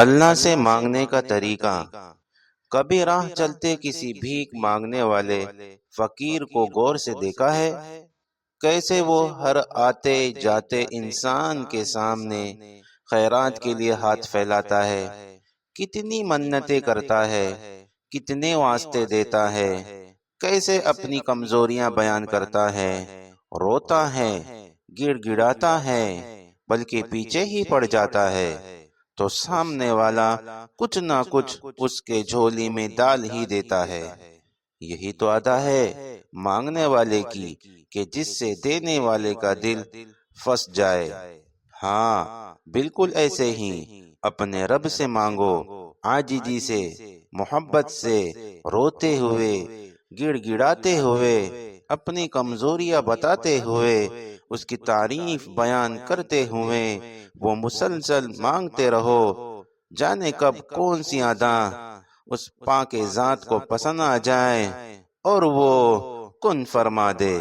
اللہ سے مانگنے کا طریقہ۔ کبھی راہ چلتے کسی بھیک مانگنے والے فقیر کو غور سے دیکھا ہے؟ کیسے وہ ہر آتے جاتے انسان کے سامنے خیرات کے لیے ہاتھ پھیلاتا ہے، کتنی منتیں کرتا ہے، کتنے واسطے دیتا ہے، کیسے اپنی کمزوریاں بیان کرتا ہے، روتا ہے، گڑ گڑاتا ہے، بلکہ پیچھے ہی پڑ جاتا ہے تو سامنے والا کچھ نہ کچھ اس کے جھولی میں ڈال ہی دیتا ہے۔ یہی تو ادا ہے مانگنے والے کی کہ جس سے دینے والے کا دل پھنس جائے۔ ہاں، بالکل ایسے ہی اپنے رب سے مانگو، عاجزی سے، محبت سے، روتے ہوئے، گڑ گڑاتے ہوئے، اپنی کمزوریاں بتاتے ہوئے، اس کی تعریف بیان کرتے ہوئے وہ مسلسل مانگتے رہو، جانے کب کون سی ادا اس پاک ذات کو پسند آ جائے اور وہ کن فرما دے۔